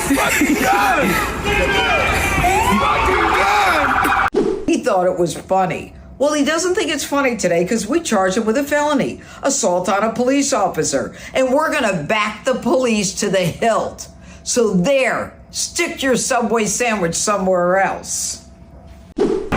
fucking gun! He's fucking gun! He thought it was funny. Well, he doesn't think it's funny today because we charged him with a felony, assault on a police officer, and we're going to back the police to the hilt. So there, stick your Subway sandwich somewhere else. You